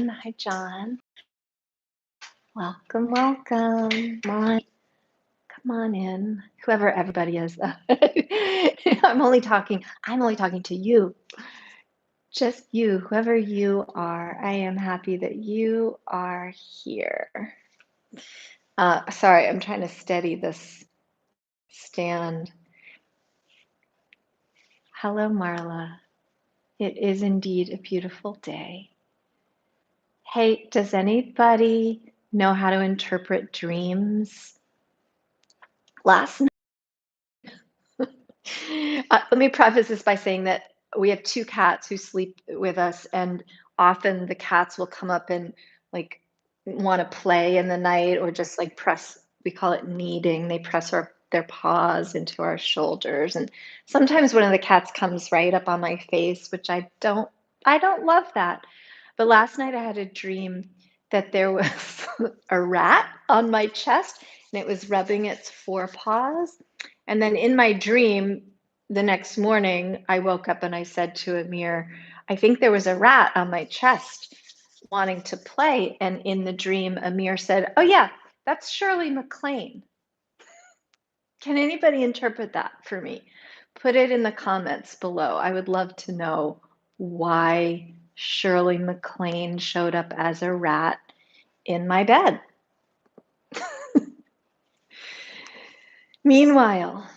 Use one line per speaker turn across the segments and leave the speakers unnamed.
everyone. Hi, John. Welcome, welcome. Come on in. Whoever everybody is. I'm only talking to you. Just you, whoever you are. I am happy that you are here. Sorry, I'm trying to steady this stand. Hello, Marla. It is indeed a beautiful day. Hey, does anybody know how to interpret dreams? Last night, let me preface this by saying that we have two cats who sleep with us, and often the cats will come up and like want to play in the night or just like press, we call it kneading. They press their paws into our shoulders. And sometimes one of the cats comes right up on my face, which I don't love that. But last night I had a dream that there was a rat on my chest and it was rubbing its forepaws. And then in my dream, the next morning, I woke up and I said to Amir, I think there was a rat on my chest wanting to play. And in the dream, Amir said, oh, yeah, that's Shirley MacLaine. Can anybody interpret that for me? Put it in the comments below. I would love to know why Shirley MacLaine showed up as a rat in my bed. Meanwhile,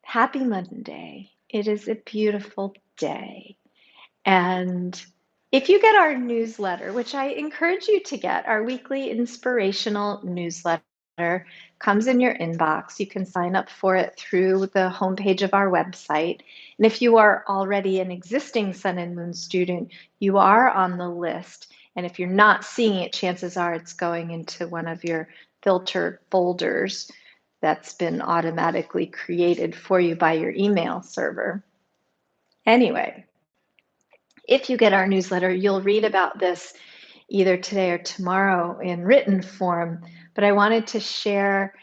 happy Monday. It is a beautiful day. And if you get our newsletter, which I encourage you to get, our weekly inspirational newsletter comes in your inbox. You can sign up for it through the homepage of our website. And if you are already an existing Sun and Moon student, you are on the list. And if you're not seeing it, chances are it's going into one of your filtered folders that's been automatically created for you by your email server. Anyway, if you get our newsletter, you'll read about this either today or tomorrow in written form. But I wanted to share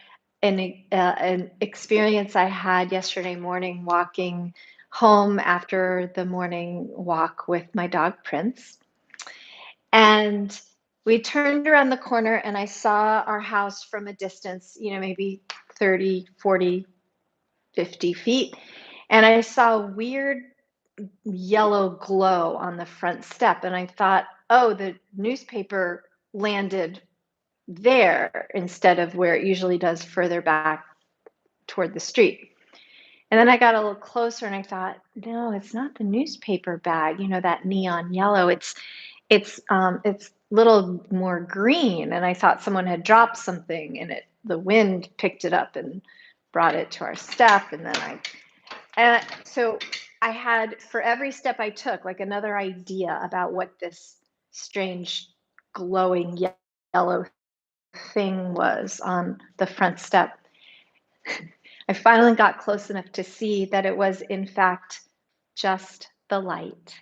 an experience I had yesterday morning walking home after the morning walk with my dog, Prince. And we turned around the corner and I saw our house from a distance, maybe 30, 40, 50 feet. And I saw a weird yellow glow on the front step. And I thought, oh, the newspaper landed there instead of where it usually does further back toward the street. And then I got a little closer and I thought, no, it's not the newspaper bag, that neon yellow. It's a little more green. And I thought someone had dropped something and the wind picked it up and brought it to our step. And then so I had, for every step I took, like another idea about what this strange glowing yellow thing was on the front step. I finally got close enough to see that it was, in fact, just the light.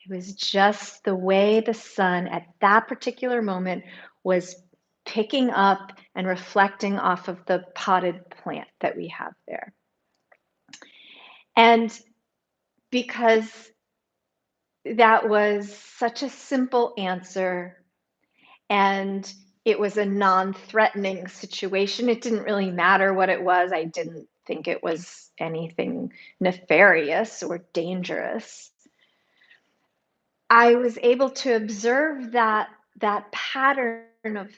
It was just the way the sun at that particular moment was picking up and reflecting off of the potted plant that we have there. And because that was such a simple answer and it was a non-threatening situation, it didn't really matter what it was. I didn't think it was anything nefarious or dangerous. I was able to observe that pattern of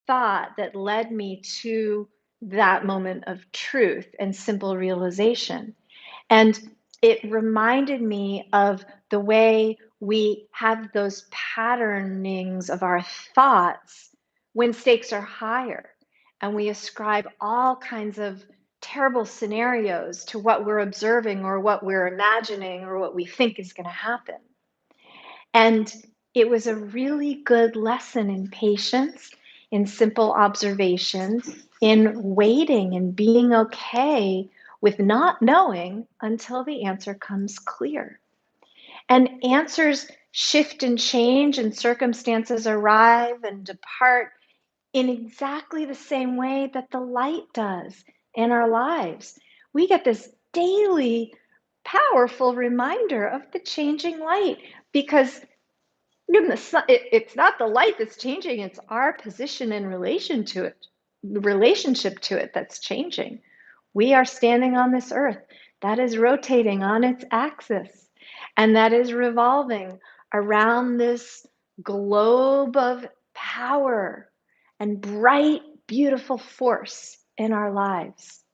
thought that led me to that moment of truth and simple realization. And it reminded me of the way we have those patternings of our thoughts when stakes are higher. And we ascribe all kinds of terrible scenarios to what we're observing or what we're imagining or what we think is going to happen. And it was a really good lesson in patience, in simple observation, in waiting and being okay with not knowing until the answer comes clear. And answers shift and change, and circumstances arrive and depart in exactly the same way that the light does in our lives. We get this daily powerful reminder of the changing light because It's not the light that's changing, it's our position in relation to it, the relationship to it that's changing. We are standing on this earth that is rotating on its axis and that is revolving around this globe of power and bright, beautiful force in our lives.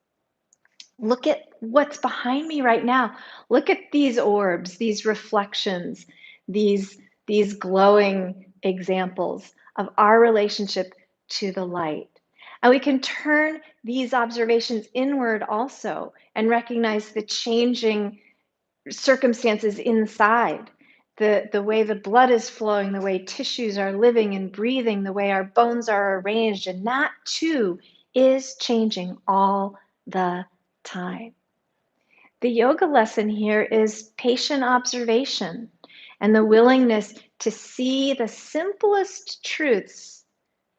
Look at what's behind me right now. Look at these orbs, these reflections, these, these glowing examples of our relationship to the light. And we can turn these observations inward also and recognize the changing circumstances inside, the way the blood is flowing, the way tissues are living and breathing, the way our bones are arranged, and that too is changing all the time. The yoga lesson here is patient observation and the willingness to see the simplest truths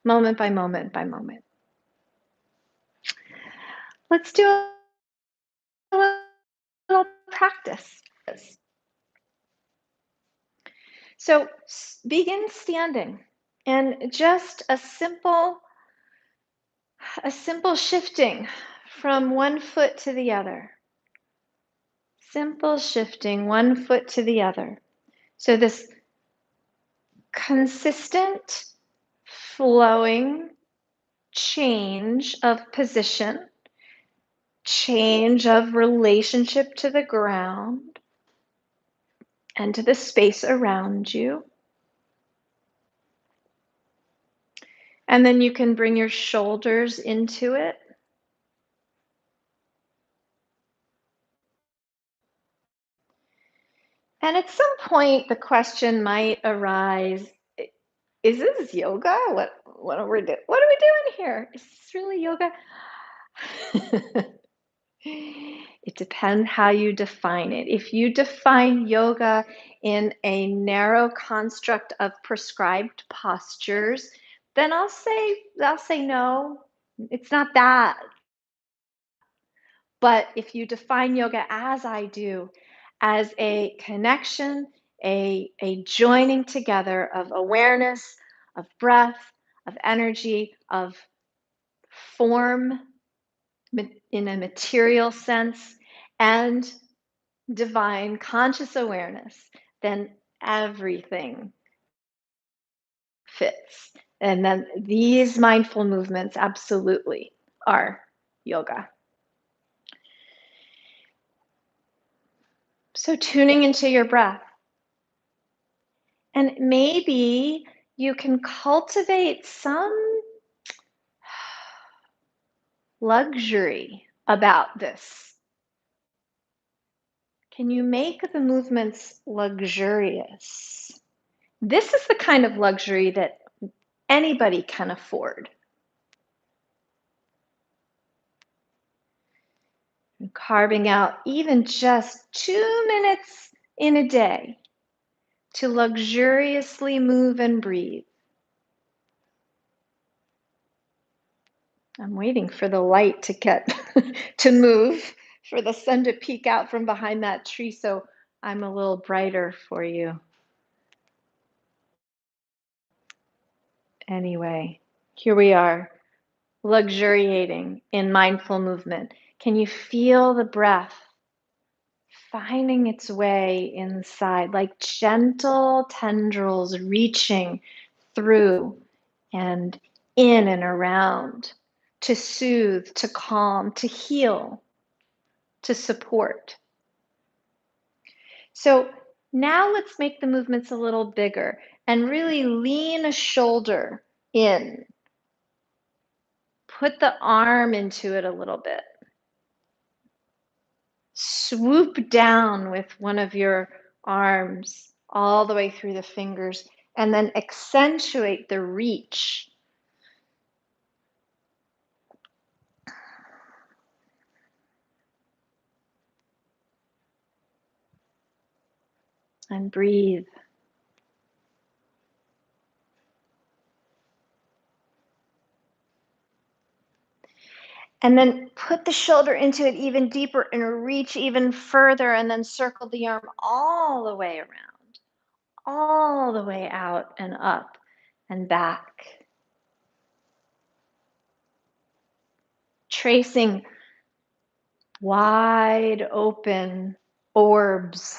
moment by moment by moment. Let's do a little practice. So begin standing and just a simple shifting from one foot to the other. Simple shifting one foot to the other. So this consistent flowing change of position, change of relationship to the ground and to the space around you. And then you can bring your shoulders into it. And at some point, the question might arise, is this yoga? What are we doing? What are we doing here? Is this really yoga? It depends how you define it. If you define yoga in a narrow construct of prescribed postures, then I'll say no. It's not that. But if you define yoga as I do, as a connection, a joining together of awareness, of breath, of energy, of form in a material sense, and divine conscious awareness, then everything fits. And then these mindful movements absolutely are yoga. So tuning into your breath. And maybe you can cultivate some luxury about this. Can you make the movements luxurious? This is the kind of luxury that anybody can afford. And carving out even just 2 minutes in a day to luxuriously move and breathe. I'm waiting for the light to get to move, for the sun to peek out from behind that tree so I'm a little brighter for you. Anyway, here we are, luxuriating in mindful movement. Can you feel the breath finding its way inside, like gentle tendrils reaching through and in and around to soothe, to calm, to heal, to support? So now let's make the movements a little bigger and really lean a shoulder in. Put the arm into it a little bit. Swoop down with one of your arms all the way through the fingers and then accentuate the reach. And breathe. And then put the shoulder into it even deeper and reach even further and then circle the arm all the way around. all the way out and up and back, tracing wide open orbs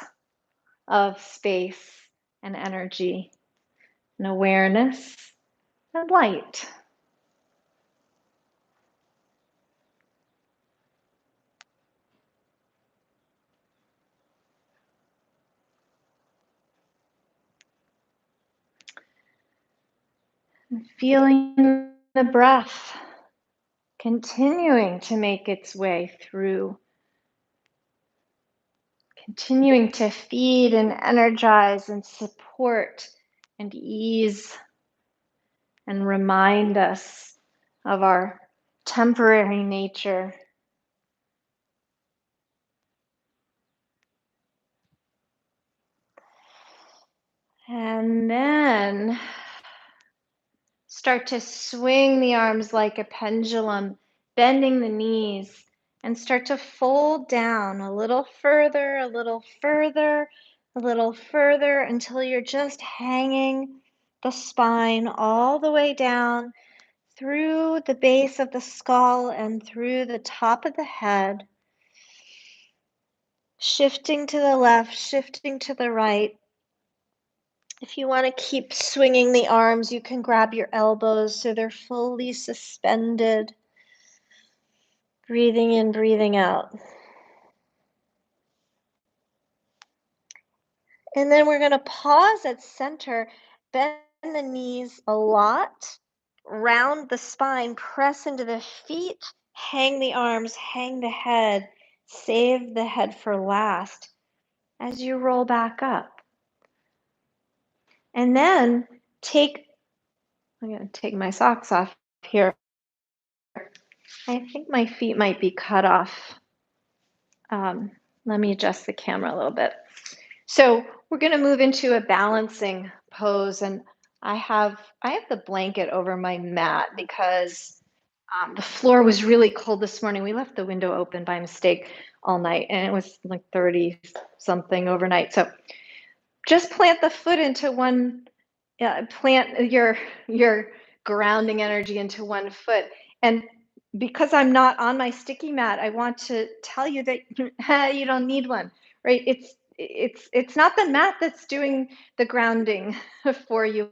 of space and energy and awareness and light. And feeling the breath continuing to make its way through, continuing to feed and energize and support and ease and remind us of our temporary nature. And then start to swing the arms like a pendulum, bending the knees, and start to fold down a little further, a little further, a little further until you're just hanging the spine all the way down through the base of the skull and through the top of the head, shifting to the left, shifting to the right. If you want to keep swinging the arms, you can grab your elbows so they're fully suspended. Breathing in, breathing out. And then we're going to pause at center, bend the knees a lot, round the spine, press into the feet, hang the arms, hang the head, save the head for last as you roll back up. And then I'm going to take my socks off here. I think my feet might be cut off. Um, Let me adjust the camera a little bit. So we're going to move into a balancing pose, and I have the blanket over my mat because the floor was really cold this morning. We left the window open by mistake all night, and it was like 30 something overnight. So just plant the foot into one, plant your grounding energy into one foot. And because I'm not on my sticky mat, I want to tell you that you don't need one, right? It's not the mat that's doing the grounding for you.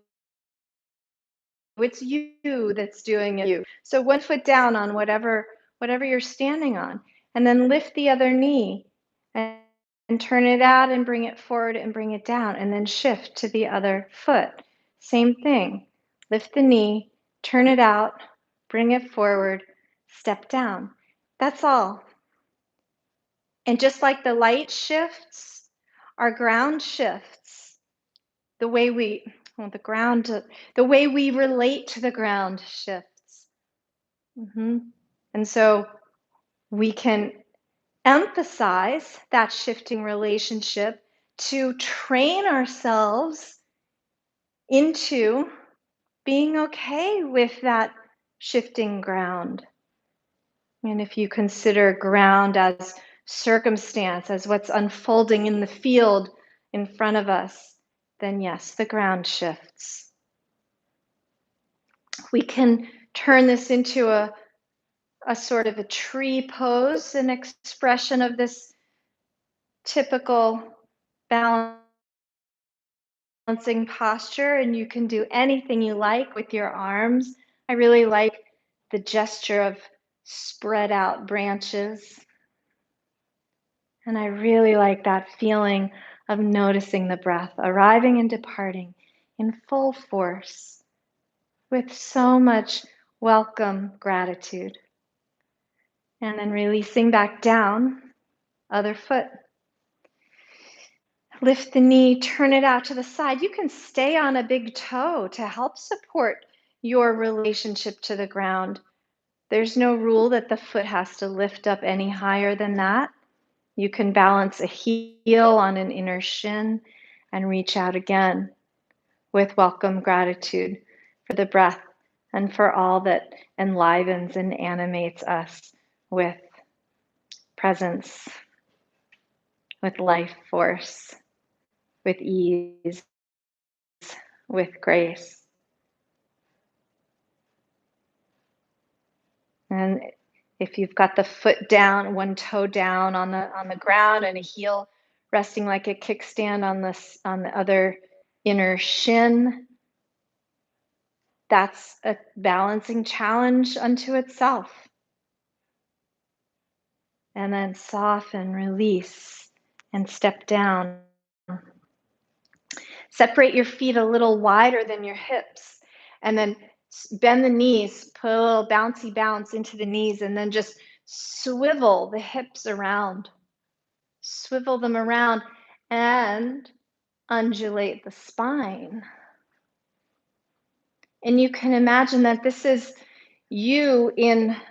It's you that's doing it. So one foot down on whatever you're standing on, and then lift the other knee and, and turn it out and bring it forward and bring it down, and then shift to the other foot. Same thing. Lift the knee, turn it out, bring it forward, step down. That's all. And just like the light shifts, our ground shifts. The way we, well, the way we relate to the ground shifts. And so we can emphasize that shifting relationship to train ourselves into being okay with that shifting ground. And if you consider ground as circumstance, as what's unfolding in the field in front of us, then yes, the ground shifts. We can turn this into a sort of a tree pose, an expression of this typical balancing posture, and you can do anything you like with your arms. I really like the gesture of spread out branches. And I really like that feeling of noticing the breath, arriving and departing in full force with so much welcome gratitude. And then releasing back down, other foot. Lift the knee, turn it out to the side. You can stay on a big toe to help support your relationship to the ground. There's no rule that the foot has to lift up any higher than that. You can balance a heel on an inner shin and reach out again with welcome gratitude for the breath and for all that enlivens and animates us with presence, with life force, with ease. with grace. And if you've got the foot down, one toe down on the ground and a heel resting like a kickstand on the other inner shin, that's a balancing challenge unto itself. And then soften, release, and step down. Separate your feet a little wider than your hips, and then bend the knees, put a little bouncy bounce into the knees, and then just swivel the hips around. Swivel them around and undulate the spine. And you can imagine that this is you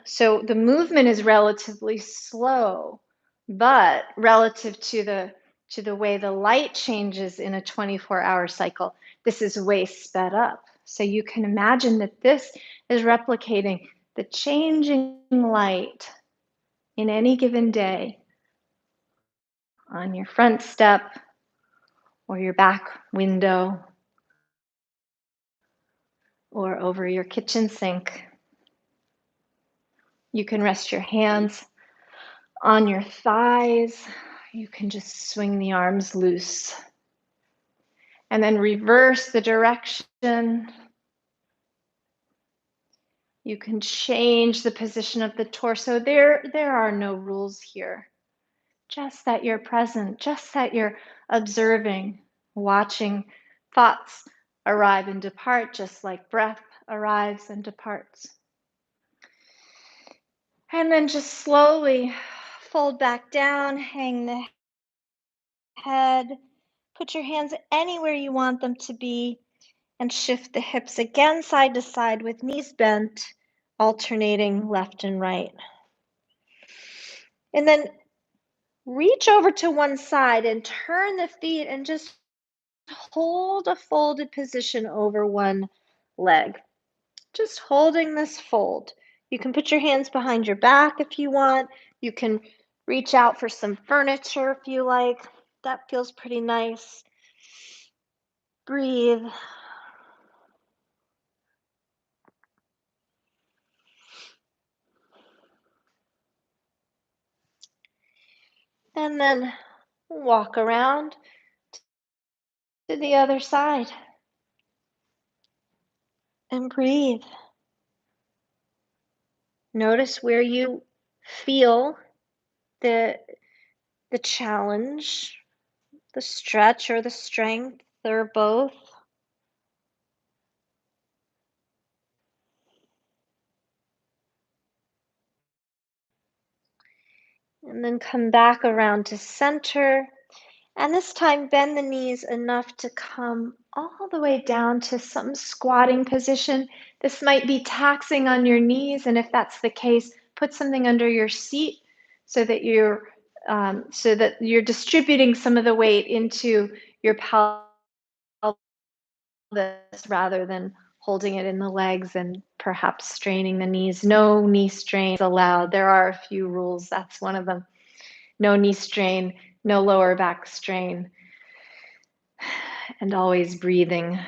so the movement is relatively slow, but relative to the way the light changes in a 24-hour cycle, this is way sped up. So you can imagine that this is replicating the changing light in any given day on your front step or your back window or over your kitchen sink. You can rest your hands on your thighs. You can just swing the arms loose. And then reverse the direction. You can change the position of the torso. There are no rules here. Just that you're present, just that you're observing, watching thoughts arrive and depart, just like breath arrives and departs. And then just slowly fold back down, hang the head, put your hands anywhere you want them to be, and shift the hips again side to side with knees bent, alternating left and right. And then reach over to one side and turn the feet and just hold a folded position over one leg. Just holding this fold. You can put your hands behind your back if you want. You can reach out for some furniture if you like. That feels pretty nice. Breathe. And then walk around to the other side and breathe. Notice where you feel the challenge, the stretch or the strength, or both. And then come back around to center. And this time, bend the knees enough to come all the way down to some squatting position. This might be taxing on your knees, and if that's the case, put something under your seat so that you're distributing some of the weight into your pelvis rather than holding it in the legs and perhaps straining the knees. No knee strain is allowed. There are a few rules. That's one of them. No knee strain, no lower back strain, and always breathing.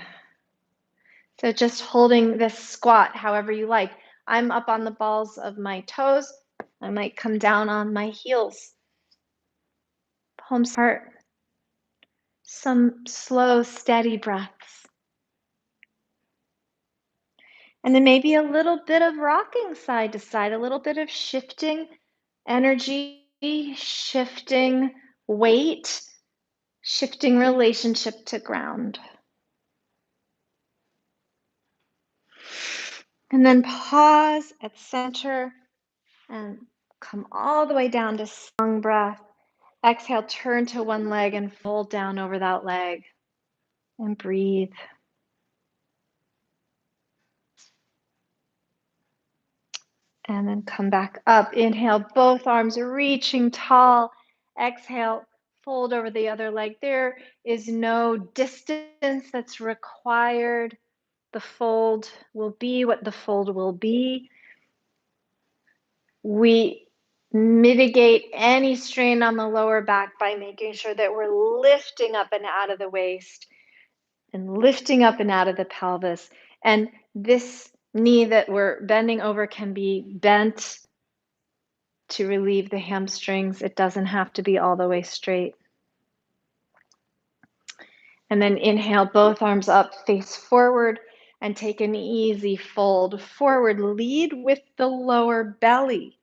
So just holding this squat however you like. I'm up on the balls of my toes. I might come down on my heels. Palms apart. Some slow, steady breaths. And then maybe a little bit of rocking side to side, a little bit of shifting energy, shifting weight, shifting relationship to ground. And then pause at center and come all the way down to long breath. Exhale, turn to one leg and fold down over that leg and breathe. And then come back up. Inhale, both arms reaching tall. Exhale, fold over the other leg. There is no distance that's required. The fold will be what the fold will be. We mitigate any strain on the lower back by making sure that we're lifting up and out of the waist and lifting up and out of the pelvis. And this knee that we're bending over can be bent to relieve the hamstrings. It doesn't have to be all the way straight. And then inhale, both arms up, face forward, and take an easy fold forward. Lead with the lower belly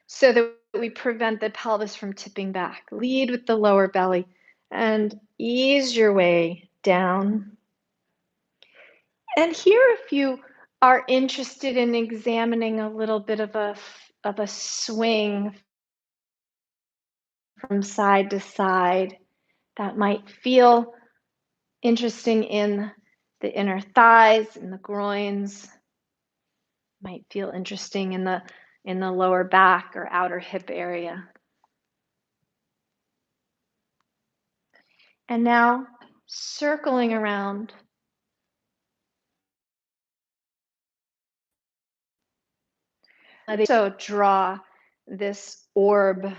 so that we prevent the pelvis from tipping back. Lead with the lower belly and ease your way down. And here, if you are interested in examining a little bit of a swing from side to side, that might feel interesting in the inner thighs and the groins, might feel interesting in the lower back or outer hip area. And now circling around. So draw this orb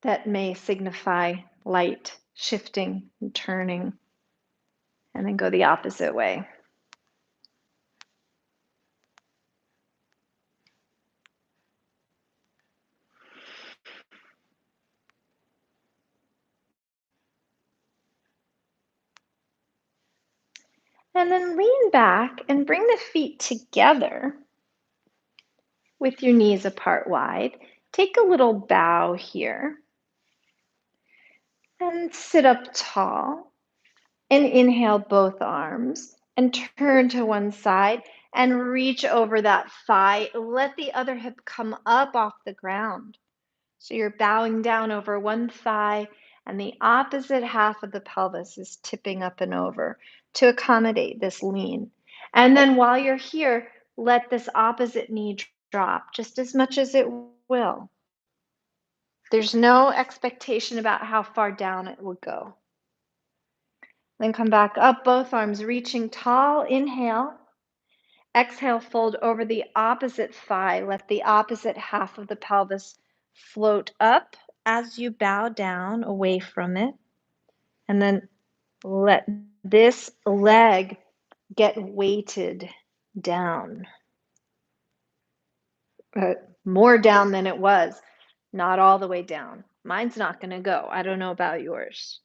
that may signify light shifting and turning, and then go the opposite way. And then lean back and bring the feet together with your knees apart wide. Take a little bow here and sit up tall. And inhale both arms and turn to one side and reach over that thigh. Let the other hip come up off the ground. So you're bowing down over one thigh and the opposite half of the pelvis is tipping up and over to accommodate this lean. And then while you're here, let this opposite knee drop just as much as it will. There's no expectation about how far down it will go. Then come back up, both arms reaching tall. Inhale. Exhale, fold over the opposite thigh. Let the opposite half of the pelvis float up as you bow down away from it. And then let this leg get weighted down. More down than it was, not all the way down. Mine's not going to go. I don't know about yours.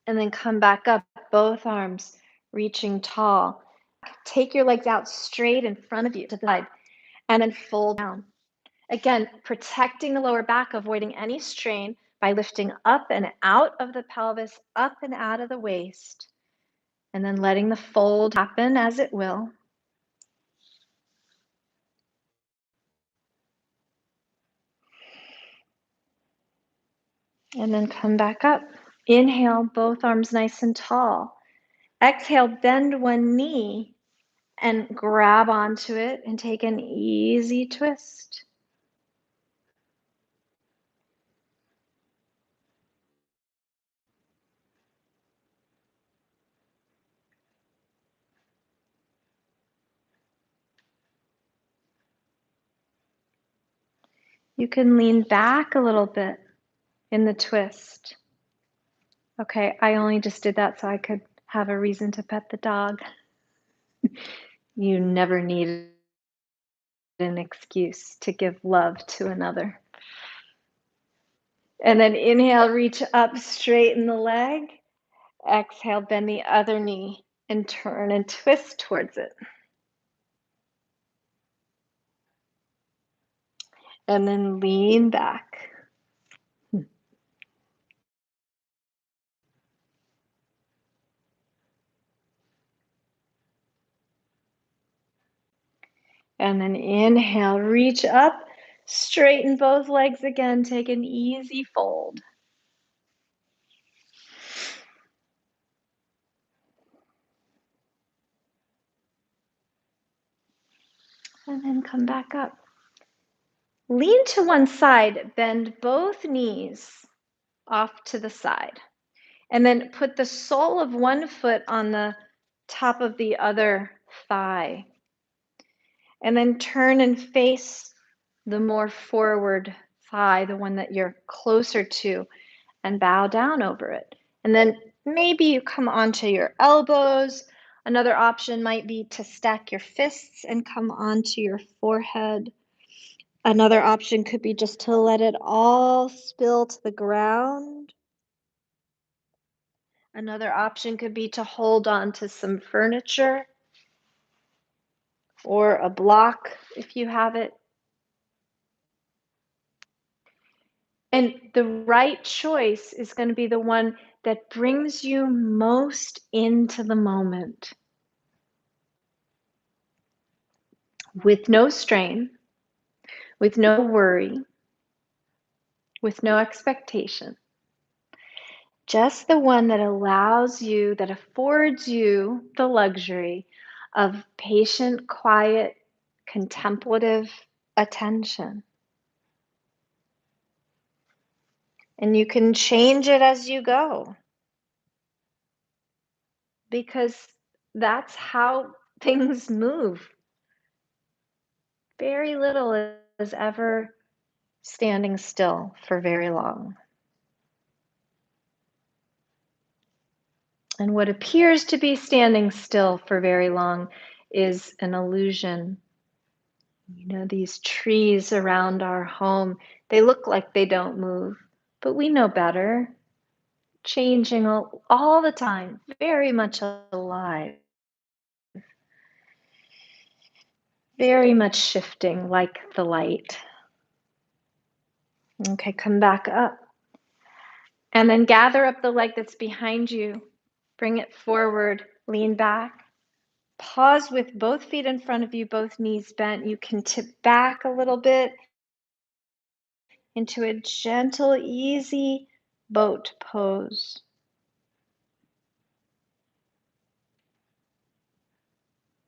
And then come back up, both arms reaching tall. Take your legs out straight in front of you to the side, and then fold down. Again, protecting the lower back, avoiding any strain by lifting up and out of the pelvis, up and out of the waist, and then letting the fold happen as it will. And then come back up. Inhale, both arms nice and tall. Exhale, bend one knee and grab onto it and take an easy twist. You can lean back a little bit in the twist. Okay, I only just did that so I could have a reason to pet the dog. You never need an excuse to give love to another. And then inhale, reach up, straighten the leg. Exhale, bend the other knee and turn and twist towards it. And then lean back. And then inhale, reach up, straighten both legs again, take an easy fold. And then come back up. Lean to one side, bend both knees off to the side. And then put the sole of one foot on the top of the other thigh. And then turn and face the more forward thigh, the one that you're closer to, and bow down over it. And then maybe you come onto your elbows. Another option might be to stack your fists and come onto your forehead. Another option could be just to let it all spill to the ground. Another option could be to hold on to some furniture or a block if you have it. And the right choice is going to be the one that brings you most into the moment with no strain, with no worry, with no expectation. Just the one that allows you, that affords you the luxury of patient, quiet, contemplative attention. And you can change it as you go because that's how things move. Very little is ever standing still for very long. And what appears to be standing still for very long is an illusion. These trees around our home, they look like they don't move, but we know better. Changing all the time, very much alive, very much shifting like the light. Okay, come back up. And then gather up the leg that's behind you. Bring it forward, lean back. Pause with both feet in front of you, both knees bent. You can tip back a little bit into a gentle, easy boat pose.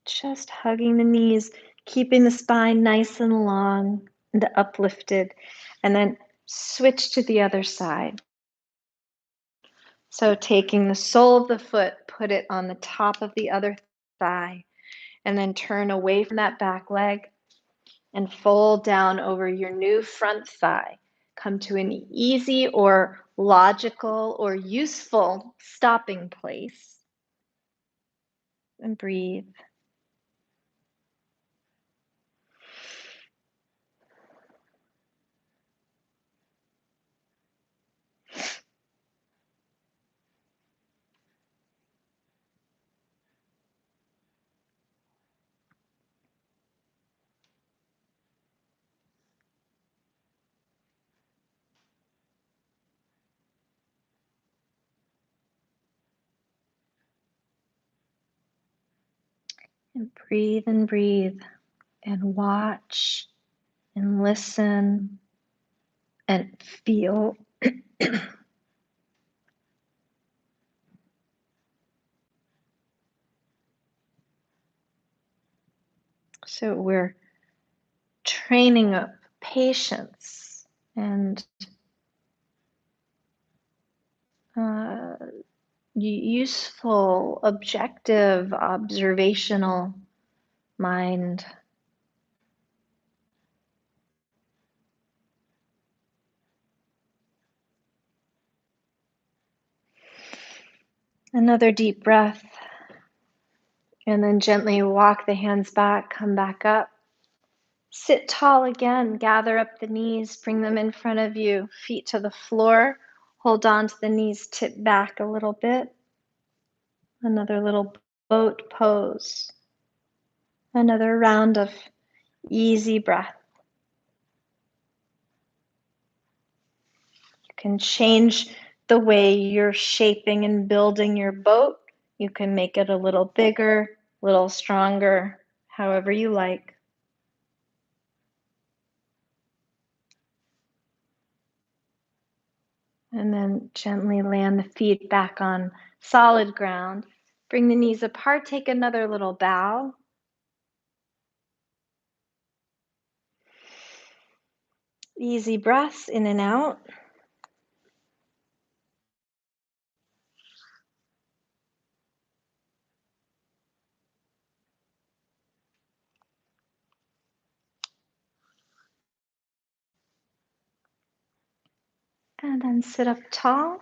Just hugging the knees, keeping the spine nice and long and uplifted. And then switch to the other side. So taking the sole of the foot, put it on the top of the other thigh, and then turn away from that back leg and fold down over your new front thigh. Come to an easy or logical or useful stopping place and breathe. And breathe and watch and listen and feel. So we're training up patience and uh, useful, objective, observational mind. Another deep breath. And then gently walk the hands back, come back up. Sit tall again, gather up the knees, bring them in front of you, feet to the floor. Hold on to the knees, tip back a little bit. Another little boat pose. Another round of easy breath. You can change the way you're shaping and building your boat. You can make it a little bigger, a little stronger, however you like. And then gently land the feet back on solid ground. Bring the knees apart, take another little bow. Easy breaths in and out. And then sit up tall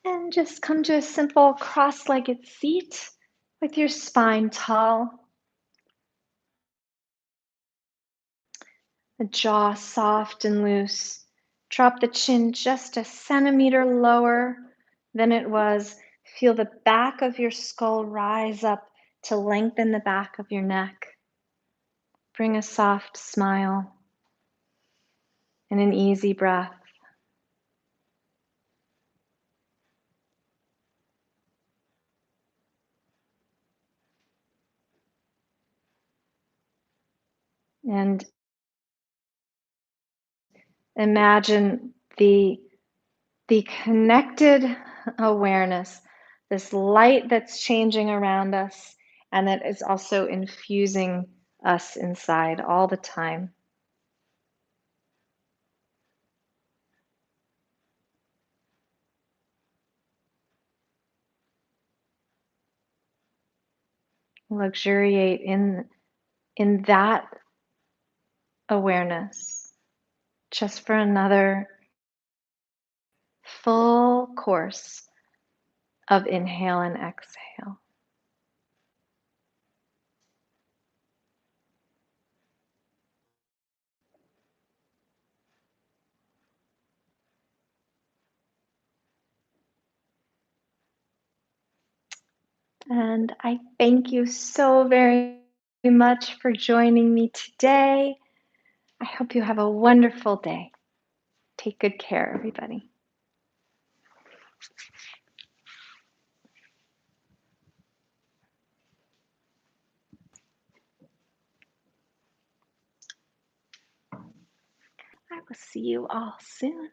and just come to a simple cross-legged seat with your spine tall, the jaw soft and loose. Drop the chin just a centimeter lower than it was. Feel the back of your skull rise up to lengthen the back of your neck. Bring a soft smile and an easy breath. And imagine the connected awareness, this light that's changing around us and that is also infusing us inside all the time. Luxuriate in that awareness just for another full course of inhale and exhale. And I thank you so very much for joining me today. I hope you have a wonderful day. Take good care, everybody. I will see you all soon.